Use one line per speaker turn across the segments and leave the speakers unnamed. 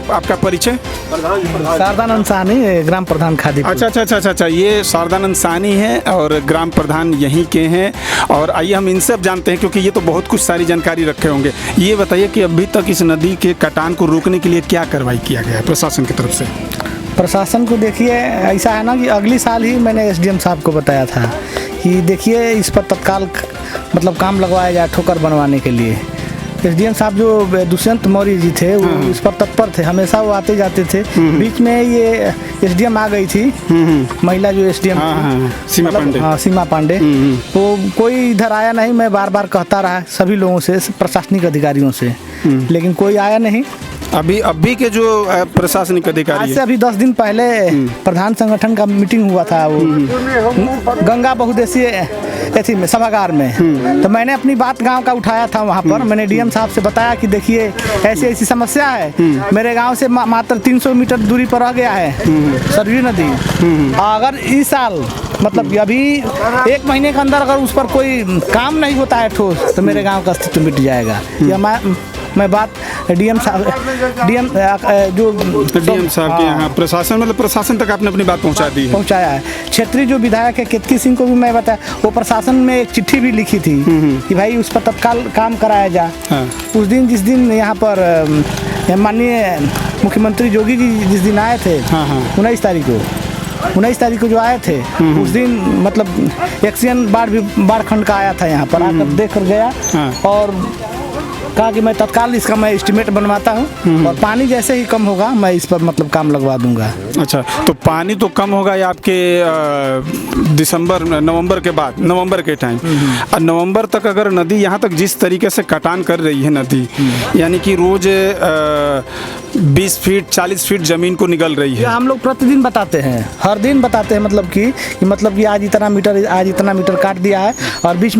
आपका परिचय?
शारदानंद साहनी, ग्राम प्रधान खादी।
अच्छा, ये शारदानंद साहनी है और ग्राम प्रधान यहीं के हैं। और आइए हम इनसे अब जानते हैं, क्योंकि ये तो बहुत कुछ सारी जानकारी रखे होंगे। ये बताइए कि अभी तक इस नदी के कटान को रोकने के लिए क्या कार्रवाई किया गया है प्रशासन की तरफ से?
प्रशासन को देखिए, ऐसा है ना कि अगली साल ही मैंने एसडीएम साहब को बताया था कि देखिए इस पर तत्काल मतलब काम लगवाया जाए ठोकर बनवाने के लिए। एसडीएम साहब जो दुष्यंत मौर्य जी थे वो इस पर तत्पर थे, हमेशा वो आते जाते थे। बीच में ये एसडीएम आ गई थी, महिला जो एसडीएम
सीमा पांडे।
हाँ, सीमा पांडे। तो कोई इधर आया नहीं। मैं बार बार कहता रहा सभी लोगों से, प्रशासनिक अधिकारियों से, लेकिन कोई आया नहीं।
अभी के जो प्रशासनिक अधिकारी,
आज से अभी 10 दिन पहले प्रधान संगठन का मीटिंग हुआ था वो गंगा बहुउद्देशीय ऐसी में सभागार में। तो मैंने अपनी बात गांव का उठाया था वहां पर। मैंने डीएम साहब से बताया कि देखिए ऐसी ऐसी समस्या है, मेरे गांव से मात्र 300 मीटर दूरी पर रह गया है सरयू नदी। अगर इस साल मतलब अभी 1 महीने के अंदर अगर उस पर कोई काम नहीं होता है ठोस, तो मेरे गाँव का अस्तित्व मिट जाएगा। या मैं बात डीएम साहब
के यहाँ प्रशासन मतलब प्रशासन तक आपने अपनी बात पहुँचाया है।
क्षेत्रीय जो विधायक है केतकी सिंह को भी मैं बताया, वो प्रशासन में एक चिट्ठी भी लिखी थी कि भाई उस पर तत्काल काम कराया जाए। उस दिन जिस दिन यहाँ पर माननीय मुख्यमंत्री योगी जी जिस दिन आए थे 19 तारीख को जो आए थे, उस दिन मतलब एक्सीएन बाढ़ खंड का आया था यहाँ पर, आकर देख कर गया और कहा कि मैं तत्काल इसका मैं एस्टिमेट बनवाता हूँ और पानी जैसे ही कम होगा मैं इस पर मतलब काम लगवा दूंगा।
अच्छा, तो पानी तो कम होगा या आपके नवंबर के बाद, नवंबर के टाइम। और नवंबर तक अगर नदी यहाँ तक जिस तरीके से कटान कर रही है नदी, यानी कि रोज 20 फीट 40 फीट जमीन को निगल रही है।
हम लोग प्रतिदिन बताते हैं, हर दिन बताते हैं, मतलब कि आज इतना मीटर काट दिया है। और बीच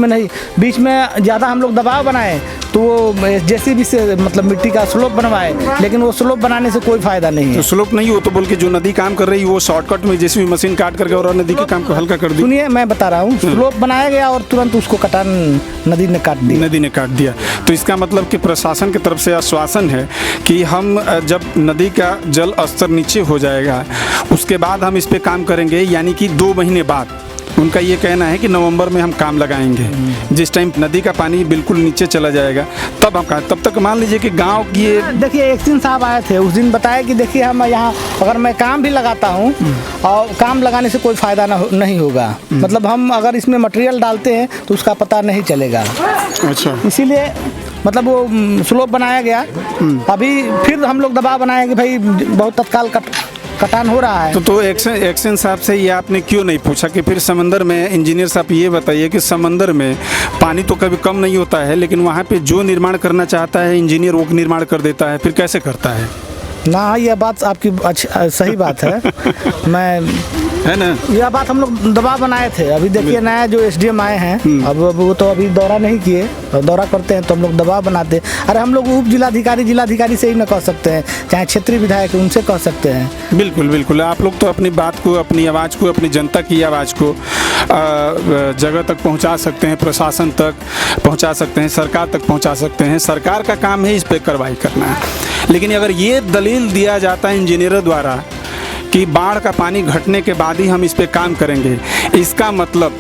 में ज़्यादा हम लोग दबाव बनाए तो वो जेसीबी से मतलब मिट्टी का स्लोप बनवाए, लेकिन वो स्लोप बनाने से कोई फायदा नहीं है।
तो स्लोप नहीं हो तो बोल के जो नदी काम कर रही है वो शॉर्टकट में जेसीबी मशीन काट करके और नदी के काम को हल्का कर दी।
सुनिए मैं बता रहा हूँ, स्लोप बनाया गया और तुरंत उसको कटान नदी ने काट दिया।
तो इसका मतलब कि प्रशासन की तरफ से आश्वासन है कि हम जब नदी का जल स्तर नीचे हो जाएगा उसके बाद हम इस पे काम करेंगे, यानी कि 2 महीने बाद। उनका ये कहना है कि नवंबर में हम काम लगाएंगे, जिस टाइम नदी का पानी बिल्कुल नीचे चला जाएगा तब तक मान लीजिए कि गांव की
देखिए एक्सीएन साहब आए थे उस दिन, बताया कि देखिए हम यहाँ अगर मैं काम भी लगाता हूँ और काम लगाने से कोई फायदा नहीं होगा, मतलब हम अगर इसमें मटेरियल डालते हैं तो उसका पता नहीं चलेगा। अच्छा, इसीलिए मतलब वो स्लोप बनाया गया। अभी फिर हम लोग दबाव बनाए कि भाई बहुत तत्काल कटान हो रहा है।
तो एक्शन साहब से ये आपने क्यों नहीं पूछा कि फिर समंदर में, इंजीनियर साहब ये बताइए कि समंदर में पानी तो कभी कम नहीं होता है, लेकिन वहाँ पे जो निर्माण करना चाहता है इंजीनियर वो निर्माण कर देता है, फिर कैसे करता है
ना? यह बात आपकी सही बात है।
है ना,
यह बात हम लोग दबाव बनाए थे। अभी देखिए नया जो एसडीएम आए हैं, अब वो तो अभी दौरा नहीं किए, दौरा करते हैं तो हम लोग दबाव बनाते हैं। अरे हम लोग उप जिलाधिकारी से ही न कह सकते हैं, चाहे क्षेत्रीय विधायक उनसे कह सकते हैं।
बिल्कुल आप लोग तो अपनी बात को, अपनी आवाज़ को, अपनी जनता की आवाज़ को जगह तक पहुंचा सकते हैं, प्रशासन तक पहुंचा सकते हैं, सरकार तक पहुंचा सकते हैं। सरकार का काम है इस पर कार्रवाई करना है। लेकिन अगर ये दलील दिया जाता है इंजीनियरों द्वारा कि बाढ़ का पानी घटने के बाद ही हम इस पे काम करेंगे, इसका मतलब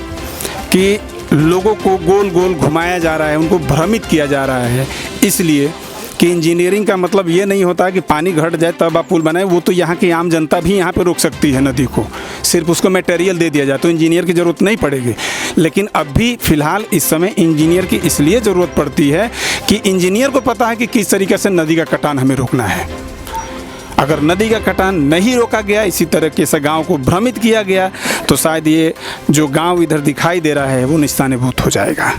कि लोगों को गोल गोल घुमाया जा रहा है, उनको भ्रमित किया जा रहा है। इसलिए कि इंजीनियरिंग का मतलब ये नहीं होता कि पानी घट जाए तब आप पुल बनाए। वो तो यहाँ की आम जनता भी यहाँ पे रोक सकती है नदी को, सिर्फ उसको मटेरियल दे दिया जाए तो इंजीनियर की ज़रूरत नहीं पड़ेगी। लेकिन अभी फ़िलहाल इस समय इंजीनियर की इसलिए ज़रूरत पड़ती है कि इंजीनियर को पता है कि किस तरीके से नदी का कटान हमें रोकना है। अगर नदी का कटान नहीं रोका गया, इसी तरीके से गांव को भ्रमित किया गया, तो शायद ये जो गांव इधर दिखाई दे रहा है वो निस्तानेबूत हो जाएगा।